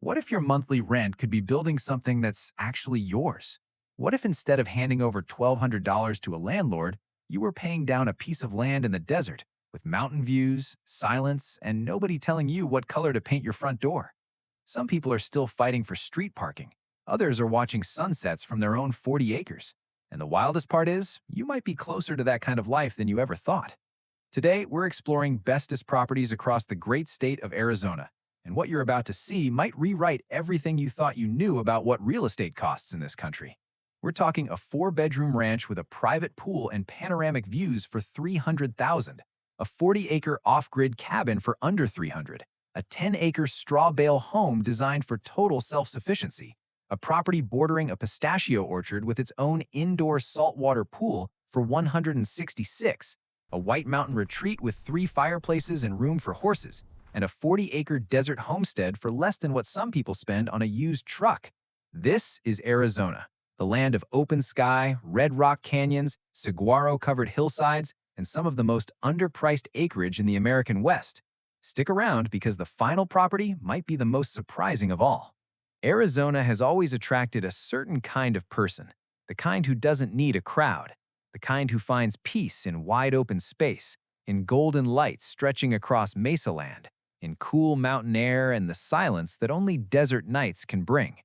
What if your monthly rent could be building something that's actually yours? What if instead of handing over $1,200 to a landlord, you were paying down a piece of land in the desert with mountain views, silence, and nobody telling you what color to paint your front door? Some people are still fighting for street parking. Others are watching sunsets from their own 40 acres. And the wildest part is, you might be closer to that kind of life than you ever thought. Today, we're exploring bestest properties across the great state of Arizona. And what you're about to see might rewrite everything you thought you knew about what real estate costs in this country. We're talking a 4-bedroom ranch with a private pool and panoramic views for $300,000, a 40-acre off-grid cabin for under $300,000, a 10-acre straw bale home designed for total self-sufficiency, a property bordering a pistachio orchard with its own indoor saltwater pool for $166,000, a White Mountain retreat with 3 fireplaces and room for horses, and a 40-acre desert homestead for less than what some people spend on a used truck. This is Arizona, the land of open sky, red rock canyons, saguaro-covered hillsides, and some of the most underpriced acreage in the American West. Stick around because the final property might be the most surprising of all. Arizona has always attracted a certain kind of person, the kind who doesn't need a crowd, the kind who finds peace in wide open space, in golden light stretching across mesa land, in cool mountain air and the silence that only desert nights can bring.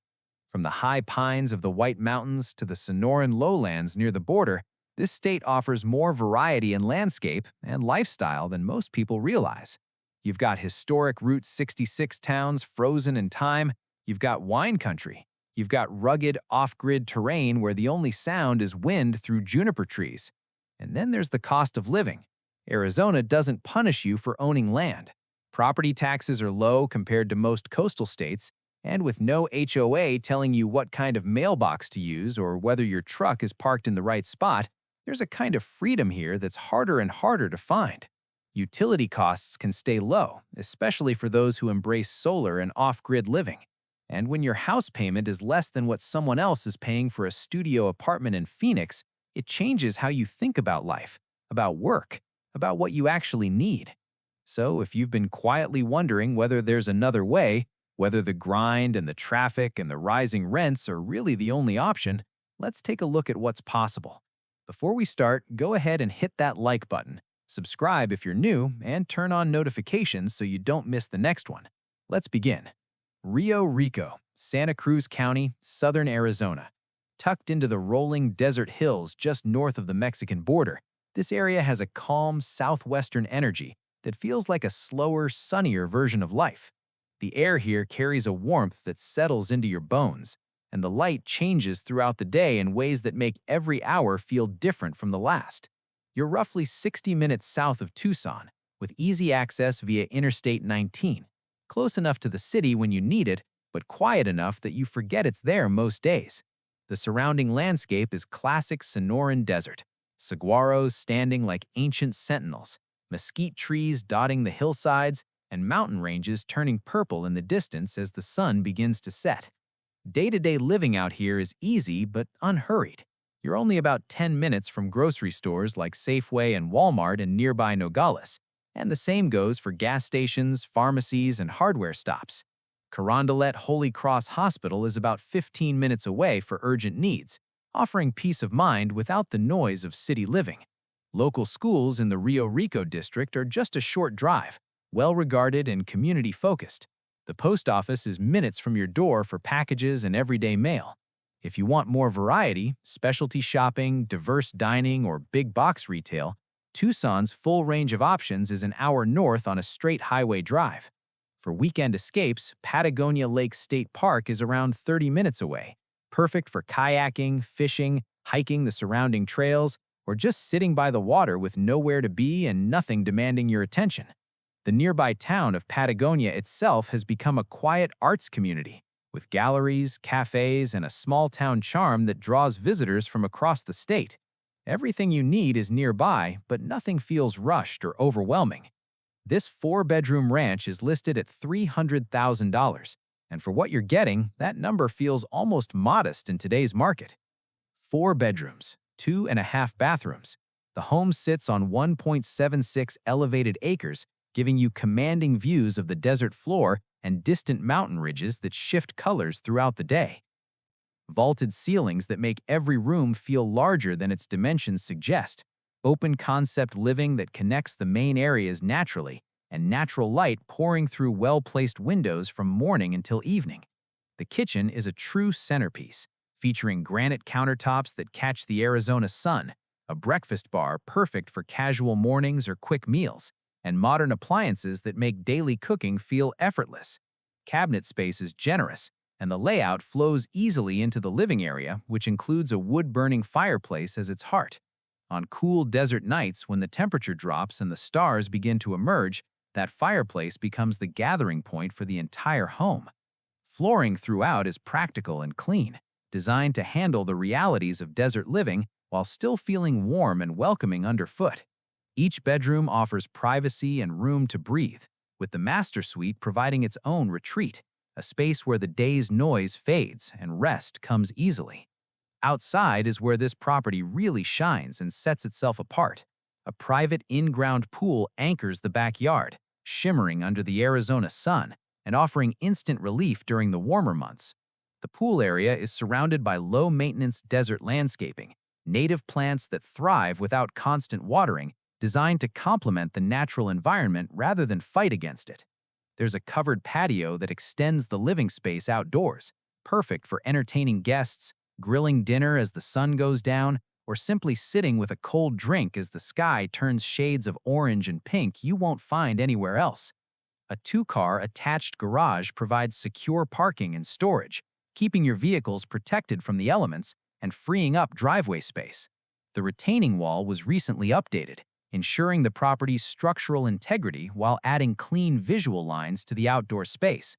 From the high pines of the White Mountains to the Sonoran lowlands near the border, this state offers more variety in landscape and lifestyle than most people realize. You've got historic Route 66 towns frozen in time, you've got wine country, you've got rugged off-grid terrain where the only sound is wind through juniper trees. And then there's the cost of living. Arizona doesn't punish you for owning land. Property taxes are low compared to most coastal states, and with no HOA telling you what kind of mailbox to use or whether your truck is parked in the right spot, there's a kind of freedom here that's harder and harder to find. Utility costs can stay low, especially for those who embrace solar and off-grid living. And when your house payment is less than what someone else is paying for a studio apartment in Phoenix, it changes how you think about life, about work, about what you actually need. So if you've been quietly wondering whether there's another way, whether the grind and the traffic and the rising rents are really the only option, let's take a look at what's possible. Before we start, go ahead and hit that like button, subscribe if you're new, and turn on notifications so you don't miss the next one. Let's begin. Rio Rico, Santa Cruz County, southern Arizona. Tucked into the rolling desert hills just north of the Mexican border, this area has a calm southwestern energy that feels like a slower, sunnier version of life. The air here carries a warmth that settles into your bones, and the light changes throughout the day in ways that make every hour feel different from the last. You're roughly 60 minutes south of Tucson, with easy access via Interstate 19, close enough to the city when you need it, but quiet enough that you forget it's there most days. The surrounding landscape is classic Sonoran desert, saguaros standing like ancient sentinels, mesquite trees dotting the hillsides, and mountain ranges turning purple in the distance as the sun begins to set. Day-to-day living out here is easy but unhurried. You're only about 10 minutes from grocery stores like Safeway and Walmart in nearby Nogales, and the same goes for gas stations, pharmacies, and hardware stops. Carondelet Holy Cross Hospital is about 15 minutes away for urgent needs, offering peace of mind without the noise of city living. Local schools in the Rio Rico district are just a short drive, well-regarded and community-focused. The post office is minutes from your door for packages and everyday mail. If you want more variety, specialty shopping, diverse dining, or big box retail, Tucson's full range of options is an hour north on a straight highway drive. For weekend escapes, Patagonia Lake State Park is around 30 minutes away, perfect for kayaking, fishing, hiking the surrounding trails, or just sitting by the water with nowhere to be and nothing demanding your attention. The nearby town of Patagonia itself has become a quiet arts community, with galleries, cafes, and a small-town charm that draws visitors from across the state. Everything you need is nearby, but nothing feels rushed or overwhelming. This 4-bedroom ranch is listed at $300,000, and for what you're getting, that number feels almost modest in today's market. 4 bedrooms, 2.5 bathrooms. The home sits on 1.76 elevated acres, giving you commanding views of the desert floor and distant mountain ridges that shift colors throughout the day. Vaulted ceilings that make every room feel larger than its dimensions suggest, open-concept living that connects the main areas naturally, and natural light pouring through well-placed windows from morning until evening. The kitchen is a true centerpiece, featuring granite countertops that catch the Arizona sun, a breakfast bar perfect for casual mornings or quick meals, and modern appliances that make daily cooking feel effortless. Cabinet space is generous, and the layout flows easily into the living area, which includes a wood-burning fireplace as its heart. On cool desert nights when the temperature drops and the stars begin to emerge, that fireplace becomes the gathering point for the entire home. Flooring throughout is practical and clean, designed to handle the realities of desert living while still feeling warm and welcoming underfoot. Each bedroom offers privacy and room to breathe, with the master suite providing its own retreat, a space where the day's noise fades and rest comes easily. Outside is where this property really shines and sets itself apart. A private in-ground pool anchors the backyard, shimmering under the Arizona sun and offering instant relief during the warmer months. The pool area is surrounded by low-maintenance desert landscaping, native plants that thrive without constant watering, designed to complement the natural environment rather than fight against it. There's a covered patio that extends the living space outdoors, perfect for entertaining guests, grilling dinner as the sun goes down, or simply sitting with a cold drink as the sky turns shades of orange and pink you won't find anywhere else. A two-car attached garage provides secure parking and storage, keeping your vehicles protected from the elements and freeing up driveway space. The retaining wall was recently updated, ensuring the property's structural integrity while adding clean visual lines to the outdoor space.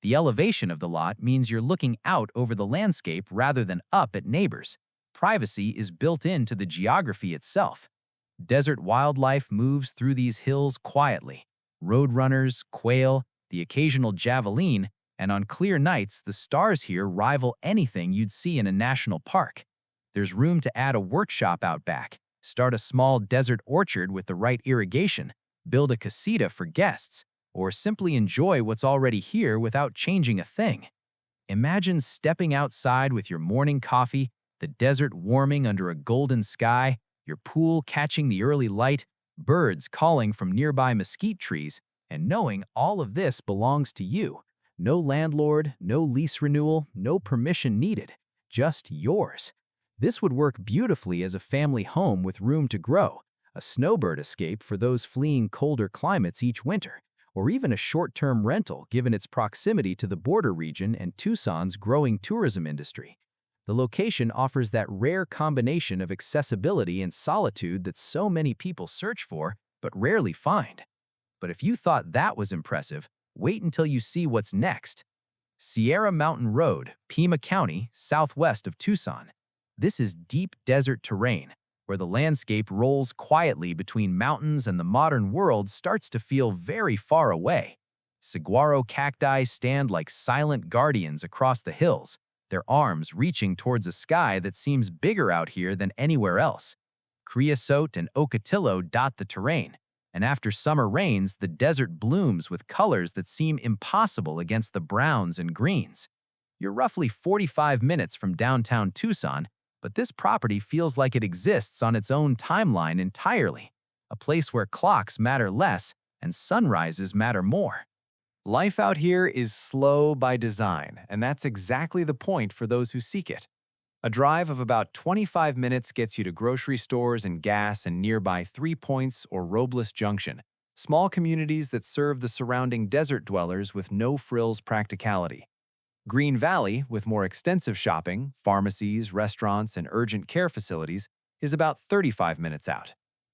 The elevation of the lot means you're looking out over the landscape rather than up at neighbors. Privacy is built into the geography itself. Desert wildlife moves through these hills quietly. Roadrunners, quail, the occasional javelin, and on clear nights, the stars here rival anything you'd see in a national park. There's room to add a workshop out back, start a small desert orchard with the right irrigation, build a casita for guests, or simply enjoy what's already here without changing a thing. Imagine stepping outside with your morning coffee, the desert warming under a golden sky, your pool catching the early light, birds calling from nearby mesquite trees, and knowing all of this belongs to you. No landlord, no lease renewal, no permission needed, just yours. This would work beautifully as a family home with room to grow, a snowbird escape for those fleeing colder climates each winter, or even a short-term rental given its proximity to the border region and Tucson's growing tourism industry. The location offers that rare combination of accessibility and solitude that so many people search for but rarely find. But if you thought that was impressive, wait until you see what's next. Sierra Mountain Road, Pima County, southwest of Tucson. This is deep desert terrain, where the landscape rolls quietly between mountains and the modern world starts to feel very far away. Saguaro cacti stand like silent guardians across the hills, their arms reaching towards a sky that seems bigger out here than anywhere else. Creosote and ocotillo dot the terrain, and after summer rains, the desert blooms with colors that seem impossible against the browns and greens. You're roughly 45 minutes from downtown Tucson, but this property feels like it exists on its own timeline entirely, a place where clocks matter less and sunrises matter more. Life out here is slow by design, and that's exactly the point for those who seek it. A drive of about 25 minutes gets you to grocery stores and gas in nearby 3 Points or Robles Junction, small communities that serve the surrounding desert dwellers with no-frills practicality. Green Valley, with more extensive shopping, pharmacies, restaurants, and urgent care facilities, is about 35 minutes out.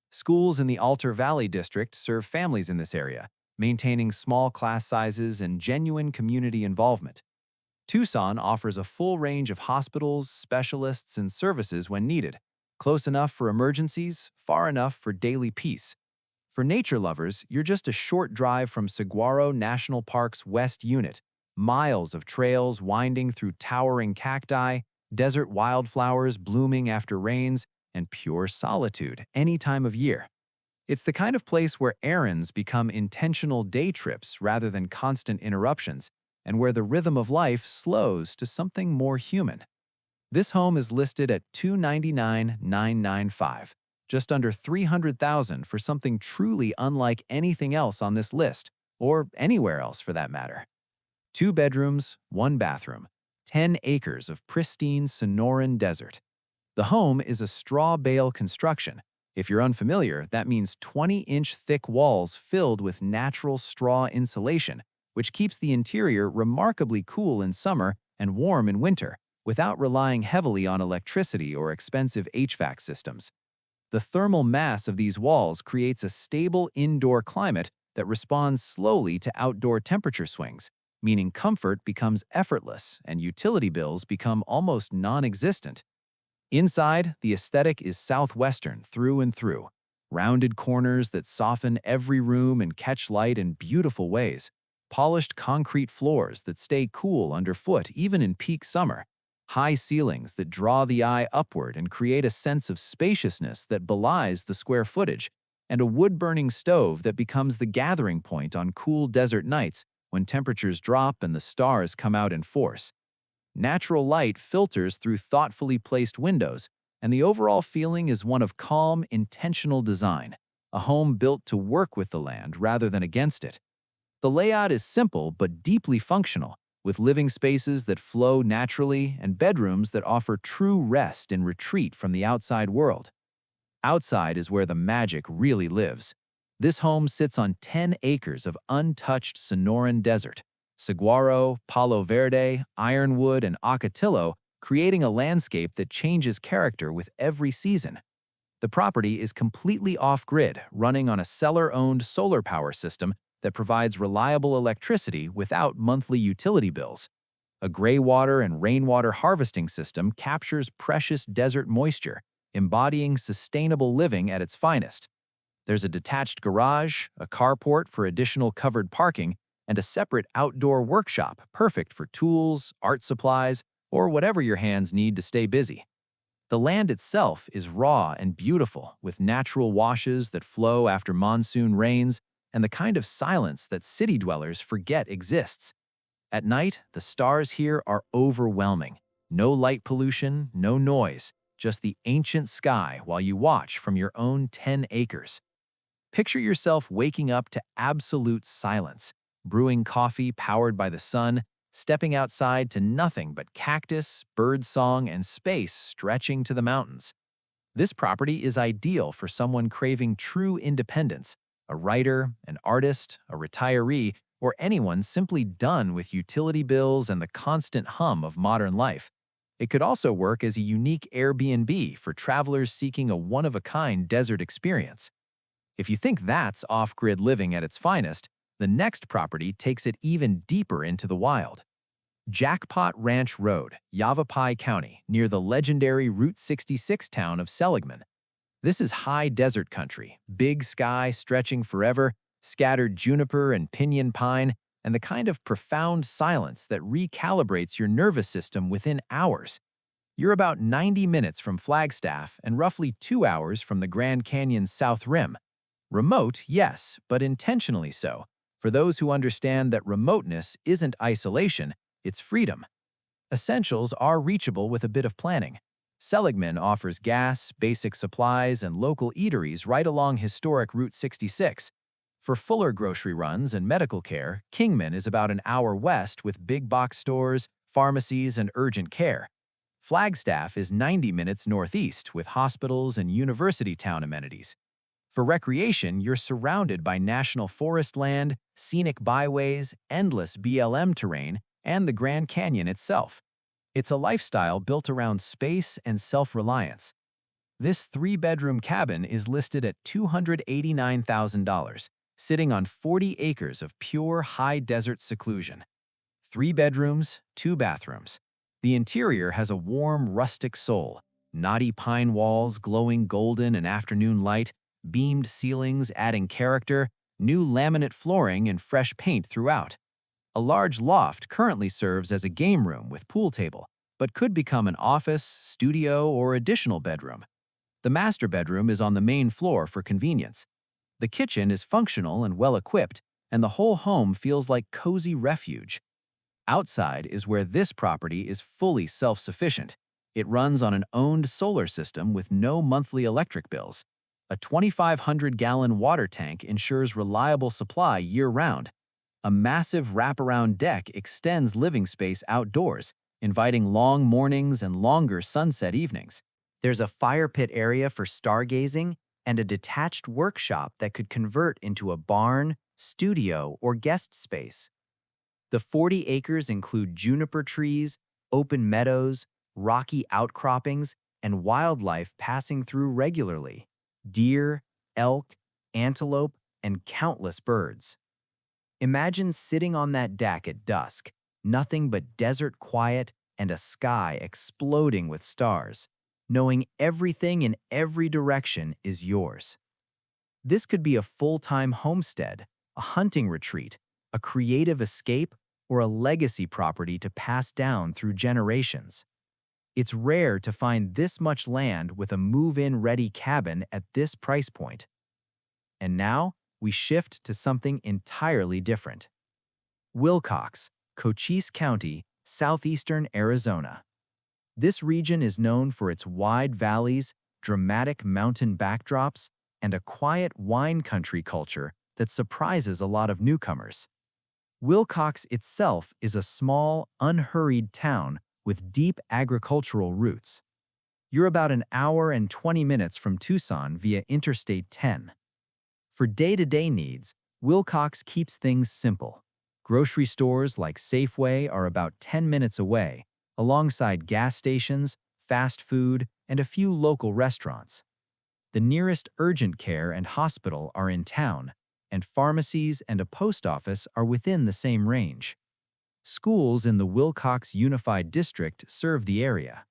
Schools in the Altar Valley district serve families in this area, maintaining small class sizes and genuine community involvement. Tucson offers a full range of hospitals, specialists, and services when needed, close enough for emergencies, far enough for daily peace. For nature lovers, you're just a short drive from Saguaro National Park's West Unit, miles of trails winding through towering cacti, desert wildflowers blooming after rains, and pure solitude any time of year. It's the kind of place where errands become intentional day trips rather than constant interruptions, and where the rhythm of life slows to something more human. This home is listed at $299,995, just under $300,000 for something truly unlike anything else on this list, or anywhere else for that matter. 2 bedrooms, 1 bathroom, 10 acres of pristine Sonoran desert. The home is a straw bale construction. If you're unfamiliar, that means 20-inch thick walls filled with natural straw insulation, which keeps the interior remarkably cool in summer and warm in winter, without relying heavily on electricity or expensive HVAC systems. The thermal mass of these walls creates a stable indoor climate that responds slowly to outdoor temperature swings, meaning comfort becomes effortless and utility bills become almost non-existent. Inside, the aesthetic is Southwestern through and through. Rounded corners that soften every room and catch light in beautiful ways. Polished concrete floors that stay cool underfoot even in peak summer. High ceilings that draw the eye upward and create a sense of spaciousness that belies the square footage. And a wood-burning stove that becomes the gathering point on cool desert nights when temperatures drop and the stars come out in force. Natural light filters through thoughtfully placed windows, and the overall feeling is one of calm, intentional design, a home built to work with the land rather than against it. The layout is simple but deeply functional, with living spaces that flow naturally and bedrooms that offer true rest and retreat from the outside world. Outside is where the magic really lives. This home sits on 10 acres of untouched Sonoran desert, saguaro, palo verde, ironwood, and ocotillo, creating a landscape that changes character with every season. The property is completely off-grid, running on a seller-owned solar power system that provides reliable electricity without monthly utility bills. A graywater and rainwater harvesting system captures precious desert moisture, embodying sustainable living at its finest. There's a detached garage, a carport for additional covered parking, and a separate outdoor workshop perfect for tools, art supplies, or whatever your hands need to stay busy. The land itself is raw and beautiful, with natural washes that flow after monsoon rains and the kind of silence that city dwellers forget exists. At night, the stars here are overwhelming. No light pollution, no noise, just the ancient sky while you watch from your own 10 acres. Picture yourself waking up to absolute silence, brewing coffee powered by the sun, stepping outside to nothing but cactus, birdsong, and space stretching to the mountains. This property is ideal for someone craving true independence, a writer, an artist, a retiree, or anyone simply done with utility bills and the constant hum of modern life. It could also work as a unique Airbnb for travelers seeking a one-of-a-kind desert experience. If you think that's off-grid living at its finest, the next property takes it even deeper into the wild. Jackpot Ranch Road, Yavapai County, near the legendary Route 66 town of Seligman. This is high desert country, big sky stretching forever, scattered juniper and pinyon pine, and the kind of profound silence that recalibrates your nervous system within hours. You're about 90 minutes from Flagstaff and roughly 2 hours from the Grand Canyon's south rim. Remote, yes, but intentionally so, for those who understand that remoteness isn't isolation, it's freedom. Essentials are reachable with a bit of planning. Seligman offers gas, basic supplies, and local eateries right along historic Route 66. For fuller grocery runs and medical care, Kingman is about an hour west with big box stores, pharmacies, and urgent care. Flagstaff is 90 minutes northeast with hospitals and university town amenities. For recreation, you're surrounded by national forest land, scenic byways, endless BLM terrain, and the Grand Canyon itself. It's a lifestyle built around space and self-reliance. This 3-bedroom cabin is listed at $289,000, sitting on 40 acres of pure high-desert seclusion. 3 bedrooms, 2 bathrooms. The interior has a warm, rustic soul, knotty pine walls glowing golden in afternoon light, beamed ceilings adding character, new laminate flooring, and fresh paint throughout. A large loft currently serves as a game room with pool table, but could become an office, studio, or additional bedroom. The master bedroom is on the main floor for convenience. The kitchen is functional and well-equipped, and the whole home feels like cozy refuge. Outside is where this property is fully self-sufficient. It runs on an owned solar system with no monthly electric bills. A 2,500-gallon water tank ensures reliable supply year-round. A massive wraparound deck extends living space outdoors, inviting long mornings and longer sunset evenings. There's a fire pit area for stargazing and a detached workshop that could convert into a barn, studio, or guest space. The 40 acres include juniper trees, open meadows, rocky outcroppings, and wildlife passing through regularly: deer, elk, antelope, and countless birds. Imagine sitting on that deck at dusk, nothing but desert quiet and a sky exploding with stars, knowing everything in every direction is yours. This could be a full-time homestead, a hunting retreat, a creative escape, or a legacy property to pass down through generations. It's rare to find this much land with a move-in ready cabin at this price point. And now, we shift to something entirely different. Wilcox, Cochise County, southeastern Arizona. This region is known for its wide valleys, dramatic mountain backdrops, and a quiet wine country culture that surprises a lot of newcomers. Wilcox itself is a small, unhurried town with deep agricultural roots. You're about an hour and 20 minutes from Tucson via Interstate 10. For day-to-day needs, Wilcox keeps things simple. Grocery stores like Safeway are about 10 minutes away, alongside gas stations, fast food, and a few local restaurants. The nearest urgent care and hospital are in town, and pharmacies and a post office are within the same range. Schools in the Wilcox Unified District serve the area.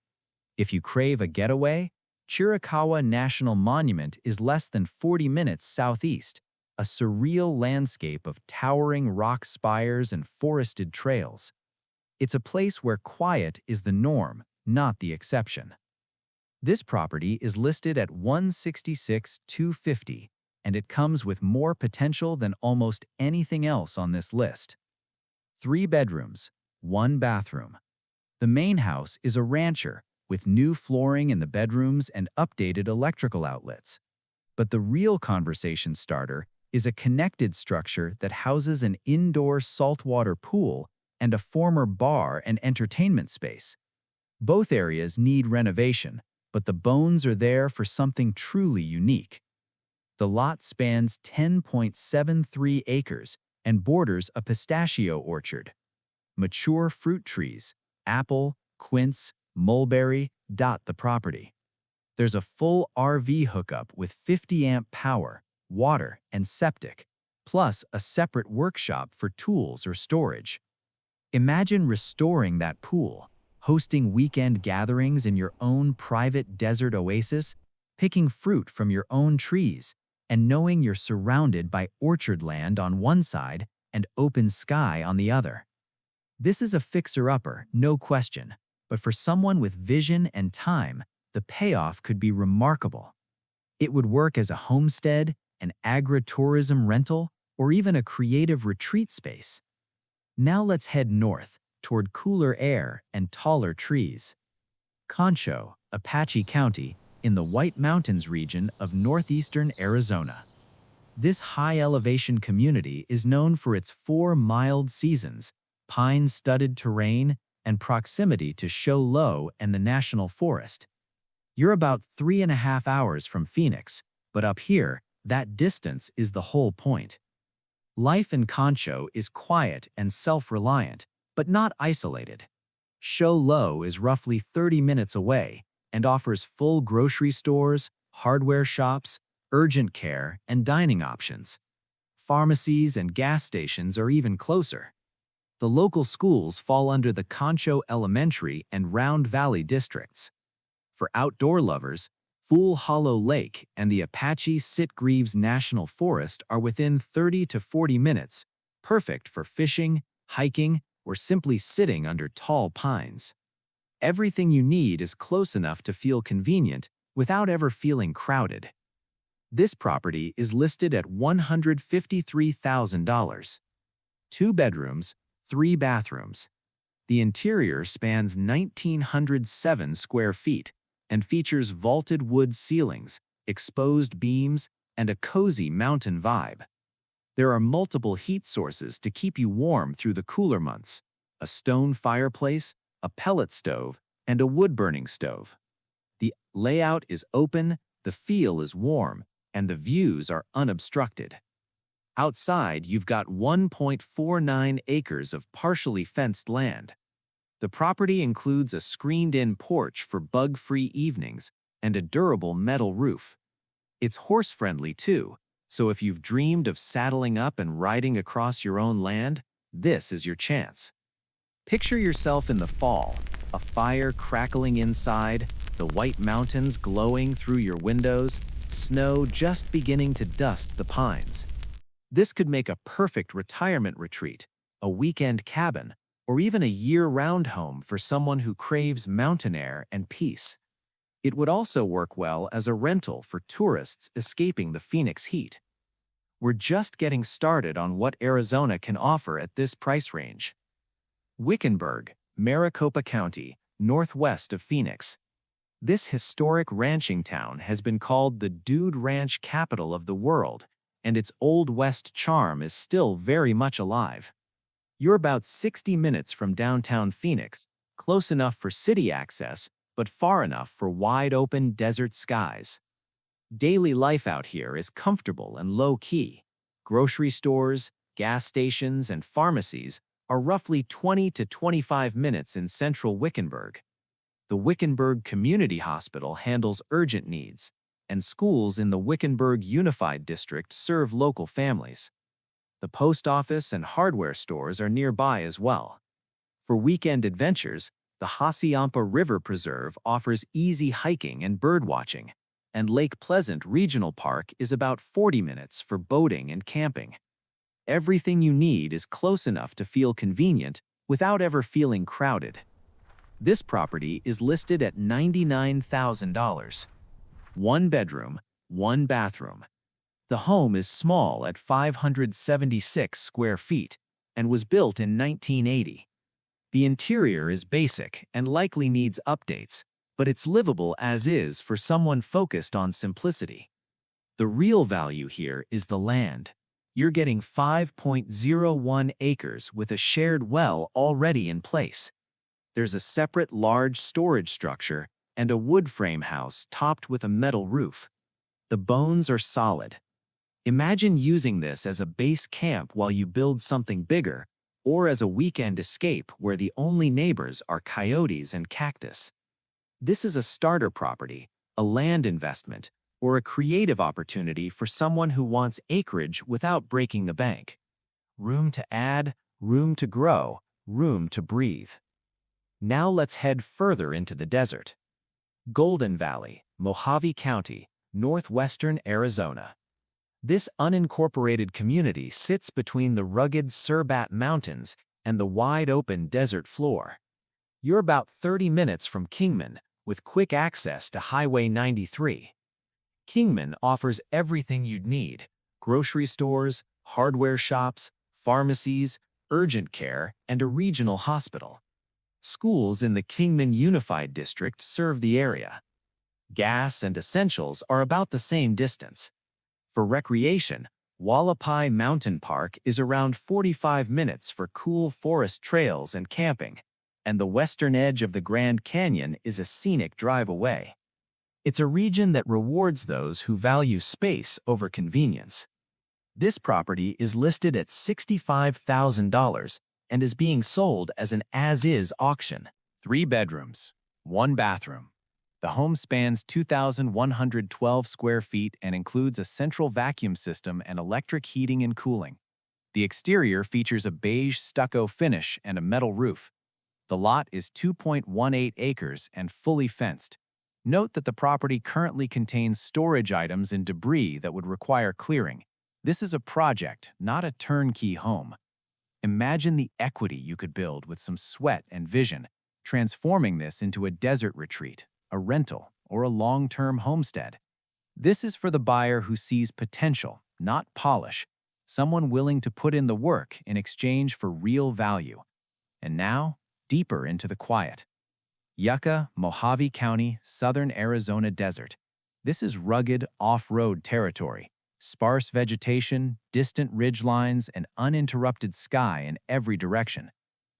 If you crave a getaway, Chiricahua National Monument is less than 40 minutes southeast, a surreal landscape of towering rock spires and forested trails. It's a place where quiet is the norm, not the exception. This property is listed at $166,250, and it comes with more potential than almost anything else on this list. 3 bedrooms, 1 bathroom. The main house is a rancher, with new flooring in the bedrooms and updated electrical outlets. But the real conversation starter is a connected structure that houses an indoor saltwater pool and a former bar and entertainment space. Both areas need renovation, but the bones are there for something truly unique. The lot spans 10.73 acres and borders a pistachio orchard. Mature fruit trees, apple, quince, mulberry, dot the property. There's a full RV hookup with 50-amp power, water, and septic, plus a separate workshop for tools or storage. Imagine restoring that pool, hosting weekend gatherings in your own private desert oasis, picking fruit from your own trees, and knowing you're surrounded by orchard land on one side and open sky on the other. This is a fixer-upper, no question, but for someone with vision and time, the payoff could be remarkable. It would work as a homestead, an agritourism rental, or even a creative retreat space. Now let's head north, toward cooler air and taller trees. Concho, Apache County, in the White Mountains region of northeastern Arizona. This high-elevation community is known for its 4 mild seasons, pine-studded terrain, and proximity to Show Low and the National Forest. You're about 3.5 hours from Phoenix, but up here, that distance is the whole point. Life in Concho is quiet and self-reliant, but not isolated. Show Low is roughly 30 minutes away and offers full grocery stores, hardware shops, urgent care, and dining options. Pharmacies and gas stations are even closer. The local schools fall under the Concho Elementary and Round Valley districts. For outdoor lovers, Fool Hollow Lake and the Apache Sitgreaves National Forest are within 30 to 40 minutes, perfect for fishing, hiking, or simply sitting under tall pines. Everything you need is close enough to feel convenient without ever feeling crowded. This property is listed at $153,000. 2 bedrooms, 3 bathrooms. The interior spans 1,907 square feet and features vaulted wood ceilings, exposed beams, and a cozy mountain vibe. There are multiple heat sources to keep you warm through the cooler months: a stone fireplace, a pellet stove, and a wood-burning stove. The layout is open, the feel is warm, and the views are unobstructed. Outside, you've got 1.49 acres of partially fenced land. The property includes a screened-in porch for bug-free evenings and a durable metal roof. It's horse-friendly too, so if you've dreamed of saddling up and riding across your own land, this is your chance. Picture yourself in the fall, a fire crackling inside, the white mountains glowing through your windows, snow just beginning to dust the pines. This could make a perfect retirement retreat, a weekend cabin, or even a year-round home for someone who craves mountain air and peace. It would also work well as a rental for tourists escaping the Phoenix heat. We're just getting started on what Arizona can offer at this price range. Wickenburg, Maricopa County, northwest of Phoenix. This historic ranching town has been called the Dude Ranch capital of the world, and its Old West charm is still very much alive. You're about 60 minutes from downtown Phoenix, close enough for city access, but far enough for wide-open desert skies. Daily life out here is comfortable and low-key. Grocery stores, gas stations, and pharmacies are roughly 20 to 25 minutes in central Wickenburg. The Wickenburg Community Hospital handles urgent needs, and schools in the Wickenburg Unified District serve local families. The post office and hardware stores are nearby as well. For weekend adventures, the Hassayampa River Preserve offers easy hiking and birdwatching, and Lake Pleasant Regional Park is about 40 minutes for boating and camping. Everything you need is close enough to feel convenient without ever feeling crowded. This property is listed at $99,000. 1 bedroom, 1 bathroom. The home is small at 576 square feet and was built in 1980. The interior is basic and likely needs updates, but it's livable as is for someone focused on simplicity. The real value here is the land. You're getting 5.01 acres with a shared well already in place. There's a separate large storage structure and a wood frame house topped with a metal roof. The bones are solid. Imagine using this as a base camp while you build something bigger, or as a weekend escape where the only neighbors are coyotes and cactus. This is a starter property, a land investment, or a creative opportunity for someone who wants acreage without breaking the bank. Room to add, room to grow, room to breathe. Now let's head further into the desert. Golden Valley, Mojave County, northwestern Arizona. This unincorporated community sits between the rugged Surbat Mountains and the wide-open desert floor. You're about 30 minutes from Kingman, with quick access to Highway 93. Kingman offers everything you'd need: grocery stores, hardware shops, pharmacies, urgent care, and a regional hospital. Schools in the Kingman Unified District serve the area. Gas and essentials are about the same distance. For recreation, Wallapai Mountain Park is around 45 minutes for cool forest trails and camping, and the western edge of the Grand Canyon is a scenic drive away. It's a region that rewards those who value space over convenience. This property is listed at $65,000 and is being sold as an as-is auction. 3 bedrooms, 1 bathroom. The home spans 2,112 square feet and includes a central vacuum system and electric heating and cooling. The exterior features a beige stucco finish and a metal roof. The lot is 2.18 acres and fully fenced. Note that the property currently contains storage items and debris that would require clearing. This is a project, not a turnkey home. Imagine the equity you could build with some sweat and vision, transforming this into a desert retreat, a rental, or a long-term homestead. This is for the buyer who sees potential, not polish, someone willing to put in the work in exchange for real value. And now, deeper into the quiet. Yucca, Mojave County, southern Arizona desert. This is rugged, off-road territory. Sparse vegetation, distant ridgelines, and uninterrupted sky in every direction.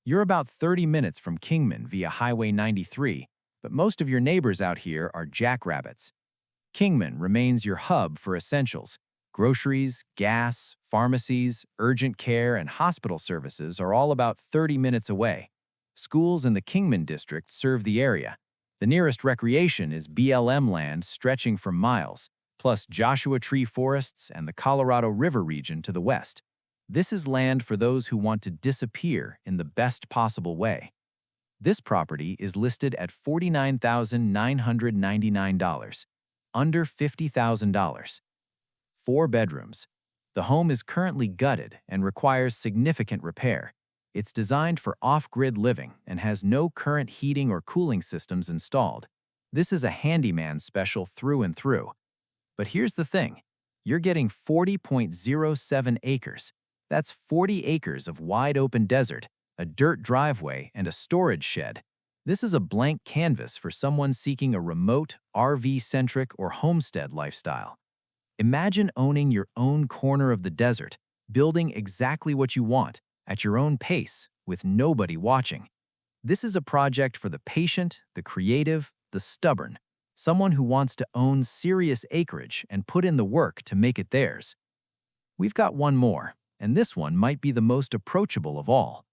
You're about 30 minutes from Kingman via Highway 93, but most of your neighbors out here are jackrabbits. Kingman remains your hub for essentials. Groceries, gas, pharmacies, urgent care, and hospital services are all about 30 minutes away. Schools in the Kingman district serve the area. The nearest recreation is BLM land stretching for miles, plus Joshua Tree forests and the Colorado River region to the west. This is land for those who want to disappear in the best possible way. This property is listed at $49,999, under $50,000. 4 bedrooms. The home is currently gutted and requires significant repair. It's designed for off-grid living and has no current heating or cooling systems installed. This is a handyman special through and through. But here's the thing. You're getting 40.07 acres. That's 40 acres of wide-open desert, a dirt driveway, and a storage shed. This is a blank canvas for someone seeking a remote, RV-centric, or homestead lifestyle. Imagine owning your own corner of the desert, building exactly what you want, at your own pace, with nobody watching. This is a project for the patient, the creative, the stubborn, someone who wants to own serious acreage and put in the work to make it theirs. We've got one more, and this one might be the most approachable of all.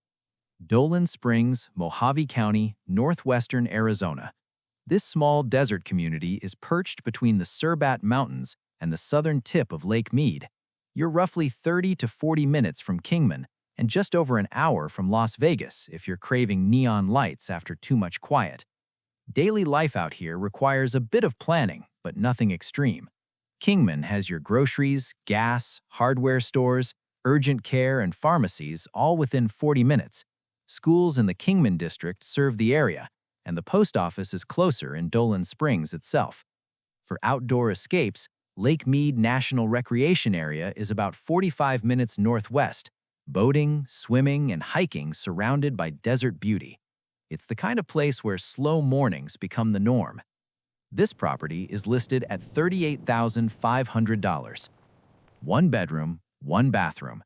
Dolan Springs, Mojave County, northwestern Arizona. This small desert community is perched between the Surbat Mountains and the southern tip of Lake Mead. You're roughly 30 to 40 minutes from Kingman and just over an hour from Las Vegas if you're craving neon lights after too much quiet. Daily life out here requires a bit of planning, but nothing extreme. Kingman has your groceries, gas, hardware stores, urgent care, and pharmacies all within 40 minutes. Schools in the Kingman district serve the area, and the post office is closer in Dolan Springs itself. For outdoor escapes, Lake Mead National Recreation Area is about 45 minutes northwest, boating, swimming, and hiking surrounded by desert beauty. It's the kind of place where slow mornings become the norm. This property is listed at $38,500. 1 bedroom, 1 bathroom.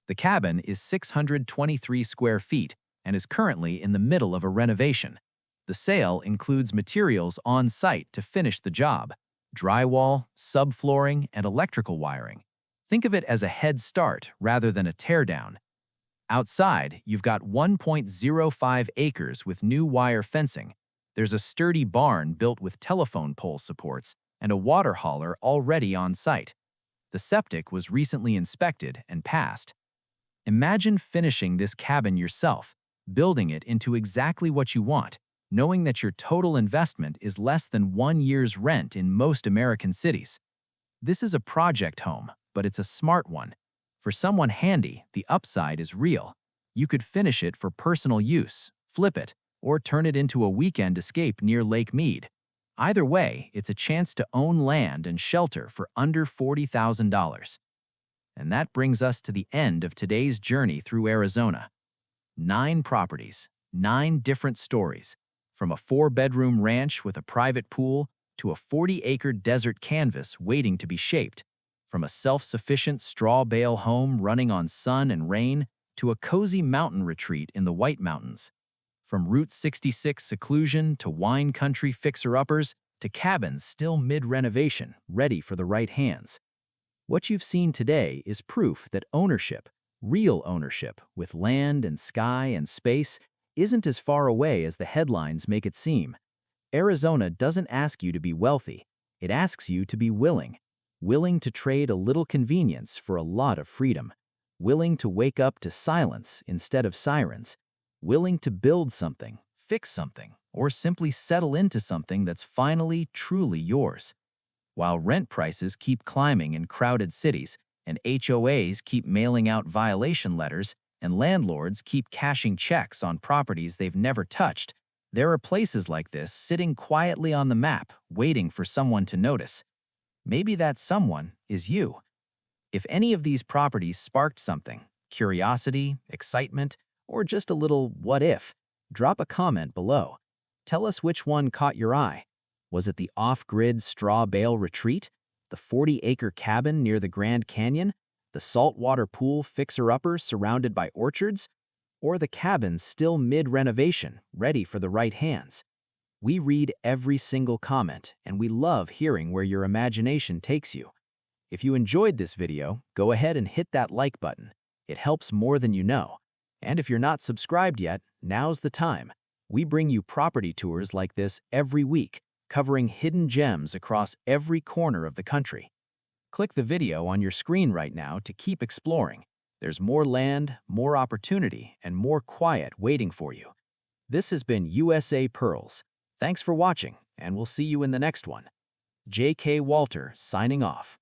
The cabin is 623 square feet and is currently in the middle of a renovation. The sale includes materials on site to finish the job: drywall, subflooring, and electrical wiring. Think of it as a head start rather than a teardown. Outside, you've got 1.05 acres with new wire fencing. There's a sturdy barn built with telephone pole supports and a water hauler already on site. The septic was recently inspected and passed. Imagine finishing this cabin yourself, building it into exactly what you want, knowing that your total investment is less than 1 year's rent in most American cities. This is a project home, but it's a smart one. For someone handy, the upside is real. You could finish it for personal use, flip it, or turn it into a weekend escape near Lake Mead. Either way, it's a chance to own land and shelter for under $40,000. And that brings us to the end of today's journey through Arizona. 9 properties, 9 different stories, from a 4-bedroom ranch with a private pool to a 40-acre desert canvas waiting to be shaped, from a self-sufficient straw bale home running on sun and rain to a cozy mountain retreat in the White Mountains. From Route 66 seclusion to wine country fixer-uppers to cabins still mid-renovation, ready for the right hands. What you've seen today is proof that ownership, real ownership, with land and sky and space, isn't as far away as the headlines make it seem. Arizona doesn't ask you to be wealthy. It asks you to be willing. Willing to trade a little convenience for a lot of freedom. Willing to wake up to silence instead of sirens. Willing to build something, fix something, or simply settle into something that's finally, truly yours. While rent prices keep climbing in crowded cities, and HOAs keep mailing out violation letters, and landlords keep cashing checks on properties they've never touched, there are places like this sitting quietly on the map, waiting for someone to notice. Maybe that someone is you. If any of these properties sparked something, curiosity, excitement, or just a little what if, drop a comment below. Tell us which one caught your eye. Was it the off-grid straw bale retreat? The 40-acre cabin near the Grand Canyon? The saltwater pool fixer-upper surrounded by orchards? Or the cabin still mid-renovation, ready for the right hands? We read every single comment, and we love hearing where your imagination takes you. If you enjoyed this video, go ahead and hit that like button. It helps more than you know. And if you're not subscribed yet, now's the time. We bring you property tours like this every week, covering hidden gems across every corner of the country. Click the video on your screen right now to keep exploring. There's more land, more opportunity, and more quiet waiting for you. This has been USA Pearls. Thanks for watching, and we'll see you in the next one. J.K. Walter signing off.